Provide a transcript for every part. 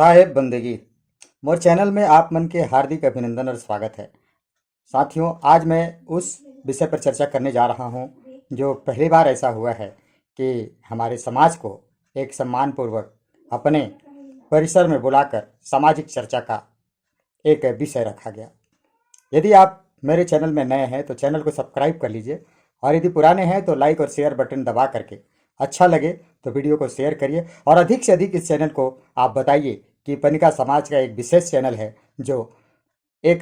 साहेब बंदगी मोर चैनल में आप मन के हार्दिक अभिनंदन और स्वागत है। साथियों, आज मैं उस विषय पर चर्चा करने जा रहा हूं जो पहली बार ऐसा हुआ है कि हमारे समाज को एक सम्मानपूर्वक अपने परिसर में बुलाकर सामाजिक चर्चा का एक विषय रखा गया। यदि आप मेरे चैनल में नए हैं तो चैनल को सब्सक्राइब कर लीजिए, और यदि पुराने हैं तो लाइक और शेयर बटन दबा करके अच्छा लगे तो वीडियो को शेयर करिए, और अधिक से अधिक इस चैनल को आप बताइए कि पनिका समाज का एक विशेष चैनल है जो एक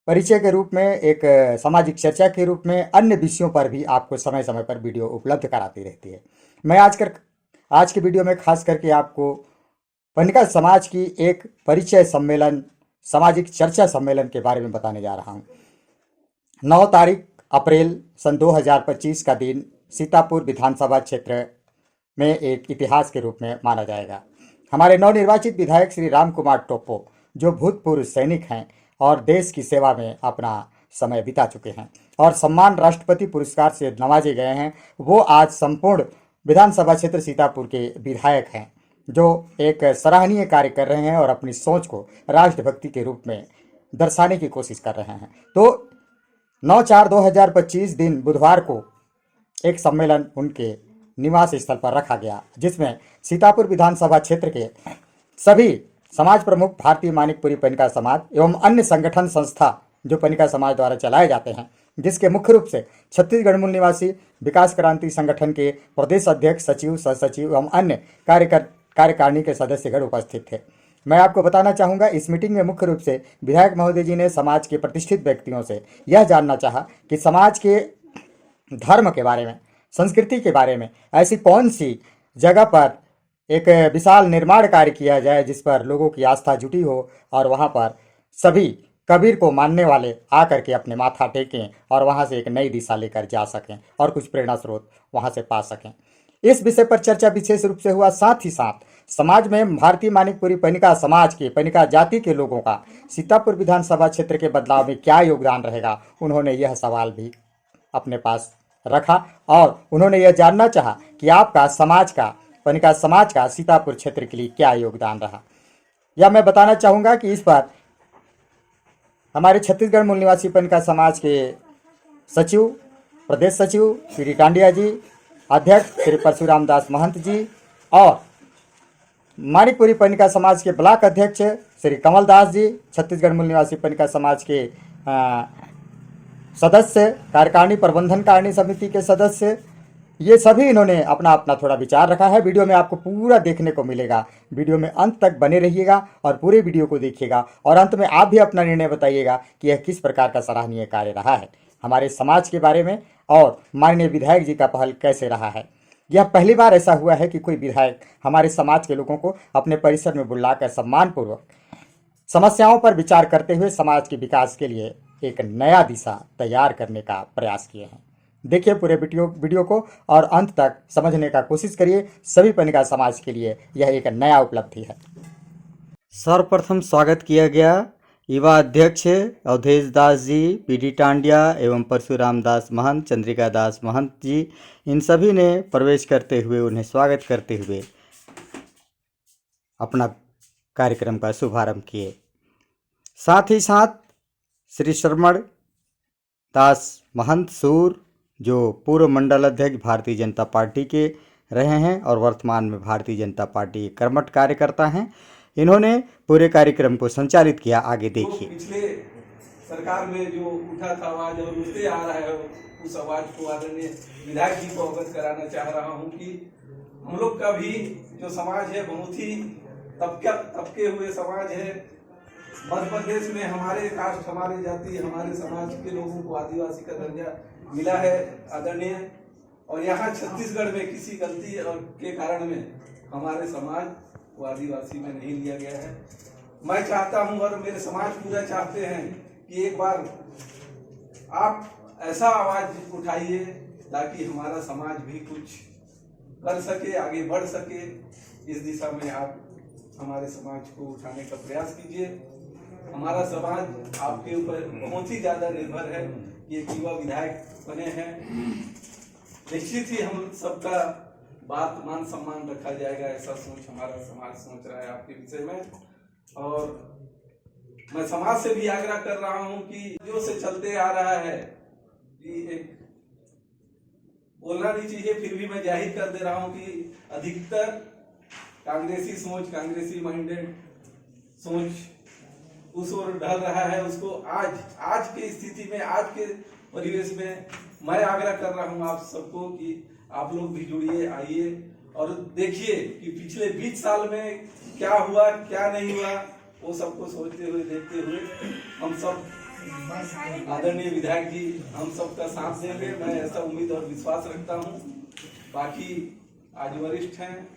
परिचय के रूप में, एक सामाजिक चर्चा के रूप में अन्य विषयों पर भी आपको समय समय पर वीडियो उपलब्ध कराती रहती है। मैं आज की वीडियो में खास करके आपको पनिका समाज की एक परिचय सम्मेलन, सामाजिक चर्चा सम्मेलन के बारे में बताने जा रहा हूँ। 9 तारीख अप्रैल सन 2025 का दिन सीतापुर विधानसभा क्षेत्र में एक इतिहास के रूप में माना जाएगा। हमारे नवनिर्वाचित विधायक श्री राम कुमार टोप्पो, जो भूतपूर्व सैनिक हैं और देश की सेवा में अपना समय बिता चुके हैं और सम्मान राष्ट्रपति पुरस्कार से नवाजे गए हैं, वो आज संपूर्ण विधानसभा क्षेत्र सीतापुर के विधायक हैं, जो एक सराहनीय कार्य कर रहे हैं और अपनी सोच को राष्ट्रभक्ति के रूप में दर्शाने की कोशिश कर रहे हैं। तो 9/4/2025 दिन बुधवार को एक सम्मेलन उनके निवास स्थल पर रखा गया, जिसमें सीतापुर विधानसभा क्षेत्र के सभी समाज प्रमुख, भारतीय मानिकपुरी पनिका समाज एवं अन्य संगठन संस्था जो पनिका समाज द्वारा चलाए जाते हैं, जिसके मुख्य रूप से छत्तीसगढ़ मूल निवासी विकास क्रांति संगठन के प्रदेश अध्यक्ष, सचिव, सह सचिव एवं अन्य कार्यकारिणी के सदस्यगण उपस्थित थे। मैं आपको बताना चाहूँगा, इस मीटिंग में मुख्य रूप से विधायक महोदय जी ने समाज के प्रतिष्ठित व्यक्तियों से यह जानना चाहा कि समाज के धर्म के बारे में, संस्कृति के बारे में ऐसी कौन सी जगह पर एक विशाल निर्माण कार्य किया जाए जिस पर लोगों की आस्था जुटी हो और वहाँ पर सभी कबीर को मानने वाले आकर के अपने माथा टेकें और वहाँ से एक नई दिशा लेकर जा सकें और कुछ प्रेरणा स्रोत वहाँ से पा सकें। इस विषय पर चर्चा विशेष रूप से हुआ। साथ ही साथ समाज में भारतीय मानिकपुरी पनिका समाज के, पनिका जाति के लोगों का सीतापुर विधानसभा क्षेत्र के बदलाव में क्या योगदान रहेगा, उन्होंने यह सवाल भी अपने पास रखा और उन्होंने यह जानना चाहा कि आपका समाज का, पनिका समाज का सीतापुर क्षेत्र के लिए क्या योगदान रहा। यह मैं बताना चाहूँगा कि इस पर हमारे छत्तीसगढ़ मूल निवासी पनिका समाज के सचिव, प्रदेश सचिव श्री टांडिया जी, अध्यक्ष श्री परशुराम दास महंत जी और मानिकपुरी पनिका समाज के ब्लॉक अध्यक्ष श्री कमल दास जी, छत्तीसगढ़ मूल निवासी पनिका समाज के सदस्य, कार्यकारिणी, प्रबंधन कारिणी समिति के सदस्य, ये सभी इन्होंने अपना अपना थोड़ा विचार रखा है। वीडियो में आपको पूरा देखने को मिलेगा। वीडियो में अंत तक बने रहिएगा और पूरे वीडियो को देखिएगा और अंत में आप भी अपना निर्णय बताइएगा कि यह किस प्रकार का सराहनीय कार्य रहा है हमारे समाज के बारे में और माननीय विधायक जी का पहल कैसे रहा है। यह पहली बार ऐसा हुआ है कि कोई विधायक हमारे समाज के लोगों को अपने परिसर में बुलाकर सम्मानपूर्वक समस्याओं पर विचार करते हुए समाज के विकास के लिए एक नया दिशा तैयार करने का प्रयास किए हैं। देखिए पूरे वीडियो को और अंत तक समझने का कोशिश करिए। सभी पनिका समाज के लिए यह एक नया उपलब्धि है। सर्वप्रथम स्वागत किया गया युवा अध्यक्ष अवधेश दास जी, पीडी टांडिया एवं परशुराम दास महंत, चंद्रिका दास महंत जी, इन सभी ने प्रवेश करते हुए उन्हें स्वागत करते हुए अपना कार्यक्रम का शुभारंभ किए। साथ ही साथ श्री श्रमण दास महंत सूर, जो पूर्व मंडल अध्यक्ष भारतीय जनता पार्टी के रहे हैं और वर्तमान में भारतीय जनता पार्टी के कर्मठ कार्यकर्ता हैं, इन्होंने पूरे कार्यक्रम को संचालित किया। आगे देखिए। पिछले सरकार में जो उठा था आवाज और उठते आ रहा है, उस आवाज को आदरणीय विधायक जी को अवगत कराना चाह रहा हूं कि हम लोग का भी जो समाज है बहुत ही तबके हुए समाज है। मध्य प्रदेश में हमारे कास्ट, हमारे जाति, हमारे समाज के लोगों को आदिवासी का दर्जा मिला है आदरणीय, और यहाँ छत्तीसगढ़ में किसी गलती और के कारण में हमारे समाज को आदिवासी में नहीं लिया गया है। मैं चाहता हूँ और मेरे समाज पूरा चाहते हैं कि एक बार आप ऐसा आवाज उठाइए ताकि हमारा समाज भी कुछ कर सके, आगे बढ़ सके। इस दिशा में आप हमारे समाज को उठाने का प्रयास कीजिए। हमारा समाज आपके ऊपर बहुत ही ज्यादा निर्भर है। ये युवा विधायक बने हैं, निश्चित ही हम सबका बात मान सम्मान रखा जाएगा, ऐसा सोच हमारा समाज सोच रहा है आपके विषय में। और मैं समाज से भी आग्रह कर रहा हूं कि जो से चलते आ रहा है कि एक बोलना नहीं चाहिए, फिर भी मैं जाहिर कर दे रहा हूं कि अधिकतर कांग्रेसी सोच, कांग्रेसी माइंडेड सोच उस ओर ढल रहा है। उसको आज की स्थिति में, आज के परिवेश में मैं आग्रह कर रहा हूं आप सबको कि आप लोग भी जुड़िए, आइए और देखिए कि पिछले 20 साल में क्या हुआ क्या नहीं हुआ, वो सबको सोचते हुए देखते हुए हम सब आदरणीय विधायक जी हम सबका साथ देंगे, मैं ऐसा उम्मीद और विश्वास रखता हूं। बाकी आज वरिष्ठ हैं,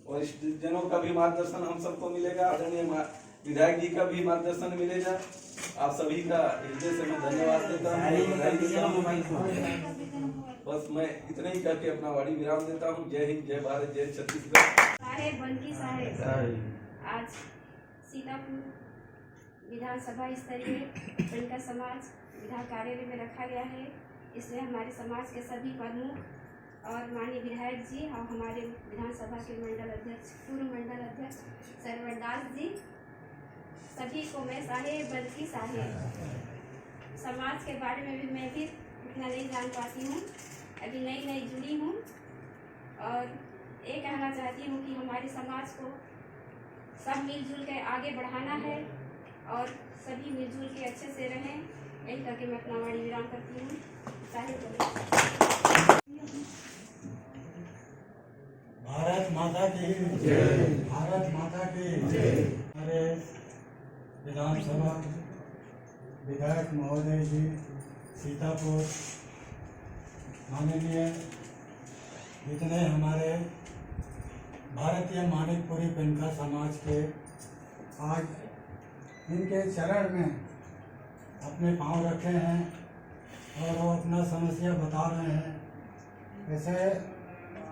वरिष्ठ जनों का भी मार्गदर्शन हम सबको मिलेगा, आदरणीय विधायक जी का भी मार्गदर्शन मिलेगा। आप सभी का हृदय से मैं धन्यवाद देता हूँ। बस मैं इतना ही करके अपना वाणी विराम देता हूँ। जय हिंद, जय भारत, जय छत्तीसगढ़। साहेब बंकी साहेब, आज सीतापुर विधानसभा स्तरीय बनकर समाज विधान कार्यालय में रखा गया है। इसमें हमारे समाज के सभी प्रमुख और माननीय विधायक जी और हमारे विधानसभा के मंडल अध्यक्ष, पूर्व मंडल अध्यक्ष सरवर दास जी, सभी को मैं साहेब बंकी साहेब। समाज के बारे में भी मैं भी इतना नहीं जान पाती हूँ, अभी नई जुड़ी हूँ और ये कहना चाहती हूँ कि हमारे समाज को सब मिलजुल के आगे बढ़ाना है और सभी मिलजुल के अच्छे से रहें। यही करके मैं अपना वाणी विराम करती हूँ। भारत माता की जय, भारत माता की जय। हमारे विधानसभा विधायक महोदय जी सीतापुर, माननीय जितने हमारे भारतीय मानिकपुरी पेंका समाज के आज इनके चरण में अपने पांव रखे हैं और वो अपना समस्या बता रहे हैं। जैसे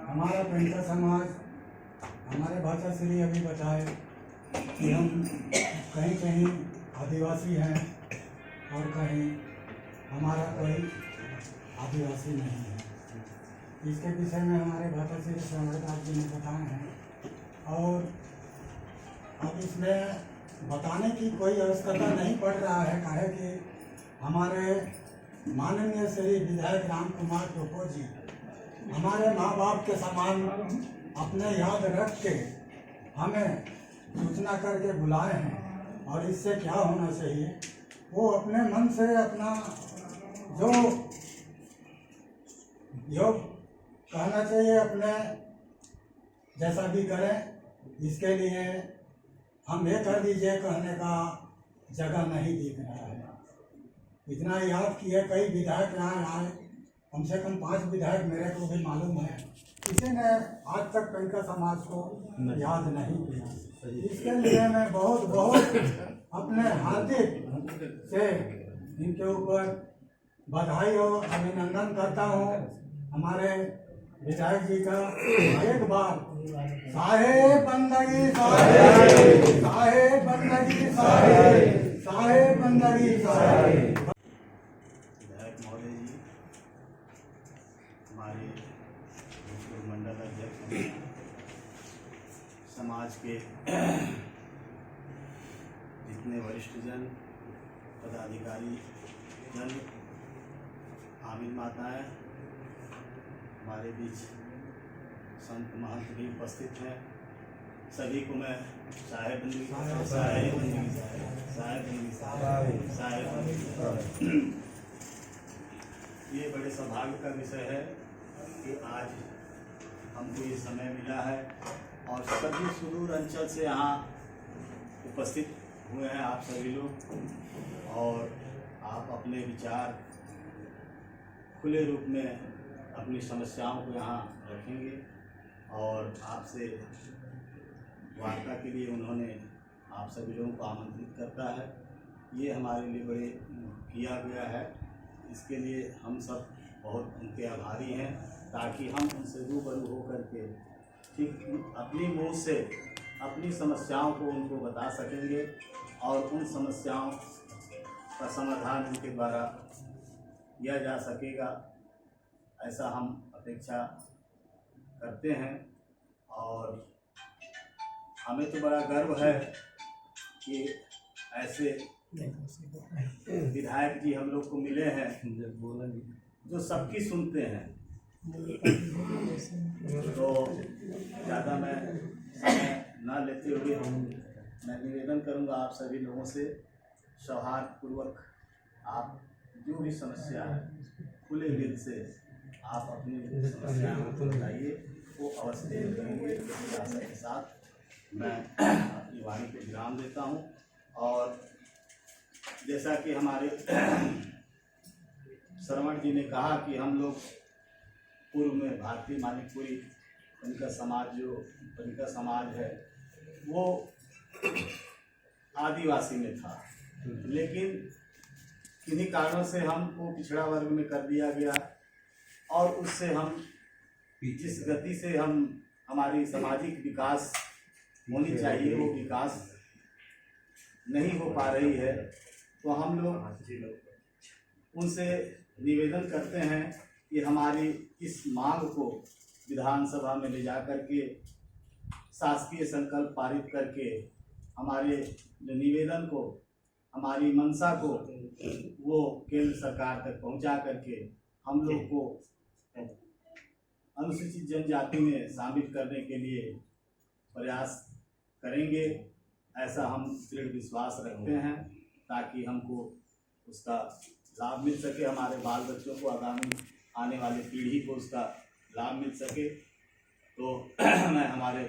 हमारा पेंका समाज, हमारे भाषा श्री अभी बताए कि हम कहीं कहीं आदिवासी हैं और कहीं हमारा कोई आदिवासी नहीं है। इसके विषय में हमारे भाषा श्री सरवरदास जी ने बताए हैं और अब इसमें बताने की कोई आवश्यकता नहीं पड़ रहा है। काहे कि हमारे माननीय श्री विधायक राम कुमार टोपो जी हमारे माँ बाप के समान अपने याद रख के हमें सूचना करके बुलाए हैं। और इससे क्या होना चाहिए, वो अपने मन से अपना जो योग कहना चाहिए अपने जैसा भी करें। इसके लिए हम ये कर दीजिए कहने का जगह नहीं दिख रहा है। इतना याद किए कई विधायक यहाँ आए, कम से कम 5 विधायक मेरे को भी मालूम है, किसी ने आज तक पेंका समाज को याद नहीं किया। इसके लिए मैं बहुत बहुत अपने हार्दिक से इनके ऊपर बधाई और अभिनंदन करता हूँ। हमारे विधायक जी का एक बार साहेब बंदगी साहेब, साहेब बंदगी साहेब, साहेब बंदगी साहेब। विधायक महोदय जी, हमारे पूर्व मंडल अध्यक्ष, समाज के जितने वरिष्ठ जन, पदाधिकारी जन, आमिर माताएं, हमारे बीच संत महंत भी उपस्थित हैं, सभी को मैं साहेब बंदगी साहेब। ये बड़े सौभाग्य का विषय है कि आज हमको ये समय मिला है और सभी सुदूर अंचल से यहाँ उपस्थित हुए हैं आप सभी लोग, और आप अपने विचार खुले रूप में अपनी समस्याओं को यहाँ रखेंगे और आपसे वार्ता के लिए उन्होंने आप सभी लोगों को आमंत्रित करता है। ये हमारे लिए बड़े किया गया है, इसके लिए हम सब बहुत उनके आभारी हैं, ताकि हम उनसे रूबरू होकर के ठीक अपनी मुँह से अपनी समस्याओं को उनको बता सकेंगे और उन समस्याओं का समाधान उनके द्वारा किया जा सकेगा, ऐसा हम अपेक्षा करते हैं। और हमें तो बड़ा गर्व है कि ऐसे विधायक जी हम लोग को मिले हैं जो सबकी सुनते हैं। तो ज़्यादा मैं समय ना लेते हुए मैं निवेदन करूंगा आप सभी लोगों से, सौहार्दपूर्वक आप जो भी समस्या है खुले दिल से आप अपनी समस्याओं को बताइए, वो अवश्य देंगे। इसी आशा के साथ मैं अपनी वाणी को विराम देता हूँ। और जैसा कि हमारे श्रवण जी ने कहा कि हम लोग पूर्व में भारतीय मानिकपुरी उनका समाज जो उनका समाज है वो आदिवासी में था, लेकिन किन्हीं कारणों से हमको पिछड़ा वर्ग में कर दिया गया और उससे हम जिस गति से हम हमारी सामाजिक विकास होनी चाहिए वो विकास नहीं हो पा रही है। तो हम लोग उनसे निवेदन करते हैं कि हमारी इस मांग को विधानसभा में ले जा करके शासकीय संकल्प पारित करके हमारे जो निवेदन को, हमारी मंशा को वो केंद्र सरकार तक पहुंचा करके हम लोग को अनुसूचित जनजाति में शामिल करने के लिए प्रयास करेंगे, ऐसा हम दृढ़ विश्वास रखते हैं, ताकि हमको उसका लाभ मिल सके, हमारे बाल बच्चों को, आगामी आने वाली पीढ़ी को उसका लाभ मिल सके। तो मैं हमारे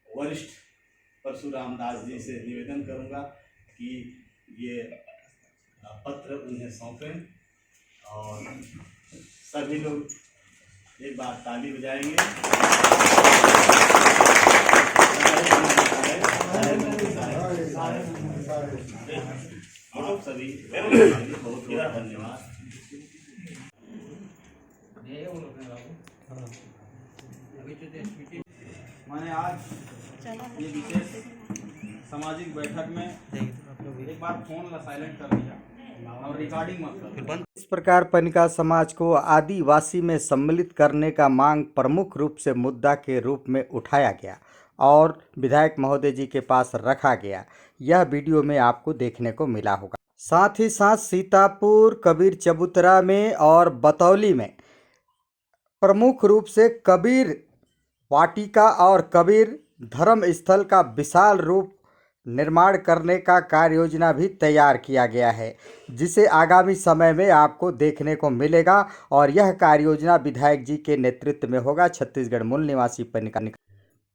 वरिष्ठ परशुराम दास जी से निवेदन करूंगा कि ये पत्र उन्हें सौंपें और सभी लोग एक बार ताली बजाएंगे। आप सभी बहुत बहुत धन्यवाद। मैंने आज ये विशेष सामाजिक बैठक में एक बार फोन साइलेंट कर दिया और रिकॉर्डिंग मत कर। इस प्रकार पनिका समाज को आदिवासी में सम्मिलित करने का मांग प्रमुख रूप से मुद्दा के रूप में उठाया गया और विधायक महोदय जी के पास रखा गया। यह वीडियो में आपको देखने को मिला होगा। साथ ही साथ सीतापुर, कबीर चबूतरा में और बतौली में प्रमुख रूप से कबीर वाटिका और कबीर धर्म स्थल का विशाल रूप निर्माण करने का कार्य योजना भी तैयार किया गया है, जिसे आगामी समय में आपको देखने को मिलेगा। और यह कार्य योजना विधायक जी के नेतृत्व में होगा। छत्तीसगढ़ मूल निवासी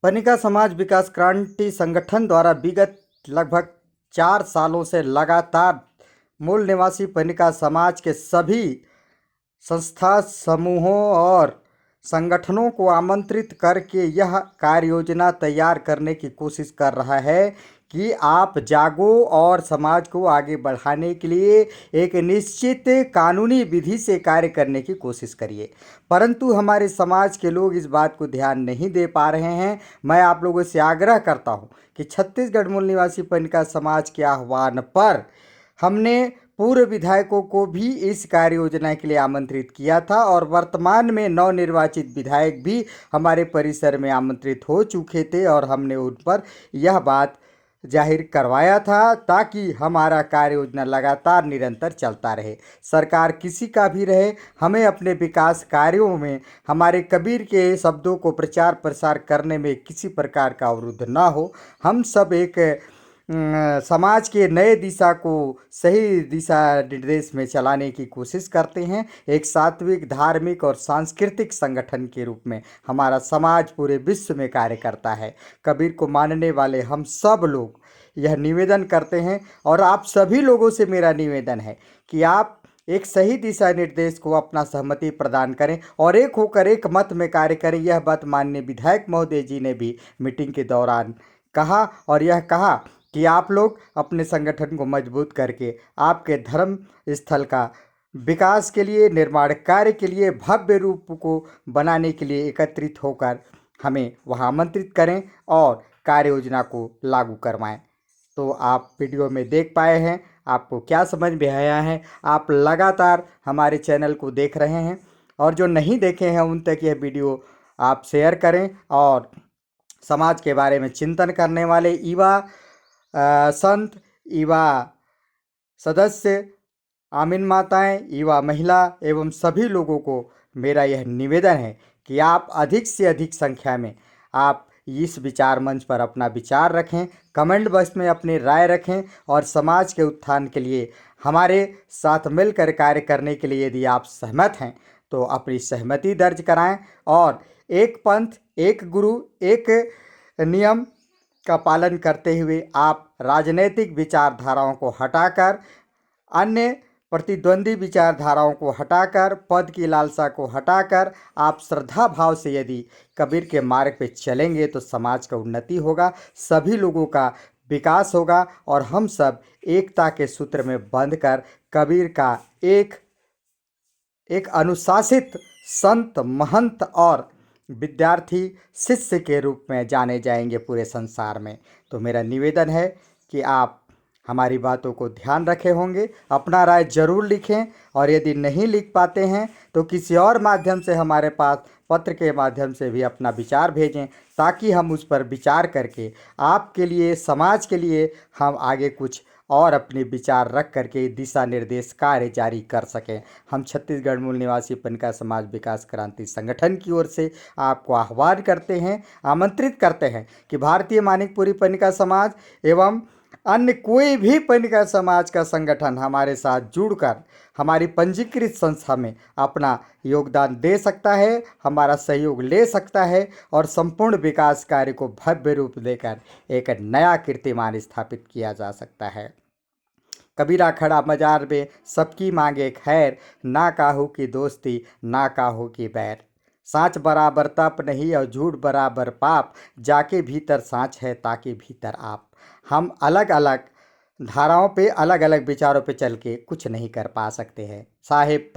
पनिका समाज विकास क्रांति संगठन द्वारा विगत लगभग 4 सालों से लगातार मूल निवासी पनिका समाज के सभी संस्था, समूहों और संगठनों को आमंत्रित करके यह कार्य योजना तैयार करने की कोशिश कर रहा है कि आप जागो और समाज को आगे बढ़ाने के लिए एक निश्चित कानूनी विधि से कार्य करने की कोशिश करिए। परंतु हमारे समाज के लोग इस बात को ध्यान नहीं दे पा रहे हैं। मैं आप लोगों से आग्रह करता हूं कि छत्तीसगढ़ मूल निवासी पनिका समाज के आह्वान पर हमने पूर्व विधायकों को भी इस कार्य योजना के लिए आमंत्रित किया था और वर्तमान में नवनिर्वाचित विधायक भी हमारे परिसर में आमंत्रित हो चुके थे और हमने उन पर यह बात जाहिर करवाया था, ताकि हमारा कार्य योजना लगातार निरंतर चलता रहे। सरकार किसी का भी रहे, हमें अपने विकास कार्यों में हमारे कबीर के शब्दों को प्रचार प्रसार करने में किसी प्रकार का अवरुद्ध ना हो। हम सब एक समाज के नए दिशा को सही दिशा निर्देश में चलाने की कोशिश करते हैं। एक सात्विक, धार्मिक और सांस्कृतिक संगठन के रूप में हमारा समाज पूरे विश्व में कार्य करता है। कबीर को मानने वाले हम सब लोग यह निवेदन करते हैं और आप सभी लोगों से मेरा निवेदन है कि आप एक सही दिशा निर्देश को अपना सहमति प्रदान करें और एक होकर एक मत में कार्य करें। यह बात माननीय विधायक महोदय जी ने भी मीटिंग के दौरान कहा और यह कहा कि आप लोग अपने संगठन को मजबूत करके आपके धर्म स्थल का विकास के लिए, निर्माण कार्य के लिए, भव्य रूप को बनाने के लिए एकत्रित होकर हमें वहां आमंत्रित करें और कार्य योजना को लागू करवाएं। तो आप वीडियो में देख पाए हैं, आपको क्या समझ में आया है। आप लगातार हमारे चैनल को देख रहे हैं और जो नहीं देखे हैं उन तक यह वीडियो आप शेयर करें और समाज के बारे में चिंतन करने वाले युवा संत, युवा सदस्य, आमीन माताएं, युवा महिला एवं सभी लोगों को मेरा यह निवेदन है कि आप अधिक से अधिक संख्या में आप इस विचार मंच पर अपना विचार रखें, कमेंट बॉक्स में अपनी राय रखें और समाज के उत्थान के लिए हमारे साथ मिलकर कार्य करने के लिए यदि आप सहमत हैं तो अपनी सहमति दर्ज कराएं और एक पंथ, एक गुरु, एक नियम का पालन करते हुए आप राजनीतिक विचारधाराओं को हटाकर, अन्य प्रतिद्वंदी विचारधाराओं को हटाकर, पद की लालसा को हटाकर आप श्रद्धा भाव से यदि कबीर के मार्ग पे चलेंगे तो समाज का उन्नति होगा, सभी लोगों का विकास होगा और हम सब एकता के सूत्र में बंधकर कबीर का एक अनुशासित संत, महंत और विद्यार्थी, शिष्य के रूप में जाने जाएंगे पूरे संसार में। तो मेरा निवेदन है कि आप हमारी बातों को ध्यान रखे होंगे, अपना राय जरूर लिखें और यदि नहीं लिख पाते हैं तो किसी और माध्यम से हमारे पास पत्र के माध्यम से भी अपना विचार भेजें ताकि हम उस पर विचार करके आपके लिए, समाज के लिए हम आगे कुछ और अपने विचार रख करके दिशा निर्देश कार्य जारी कर सकें। हम छत्तीसगढ़ मूल निवासी पनिका समाज विकास क्रांति संगठन की ओर से आपको आह्वान करते हैं, आमंत्रित करते हैं कि भारतीय मानिकपुरी पनिका समाज एवं अन्य कोई भी पनिका समाज का संगठन हमारे साथ जुड़कर हमारी पंजीकृत संस्था में अपना योगदान दे सकता है, हमारा सहयोग ले सकता है और संपूर्ण विकास कार्य को भव्य रूप देकर एक नया कीर्तिमान स्थापित किया जा सकता है। कबीरा खड़ा मजार में सबकी मांगे खैर, ना काहू की दोस्ती ना काहू की बैर। सांच बराबर तप नहीं और झूठ बराबर पाप, जाके भीतर सांच है ताके भीतर आप। हम अलग अलग धाराओं पे, अलग अलग विचारों पे चल के कुछ नहीं कर पा सकते हैं। साहेब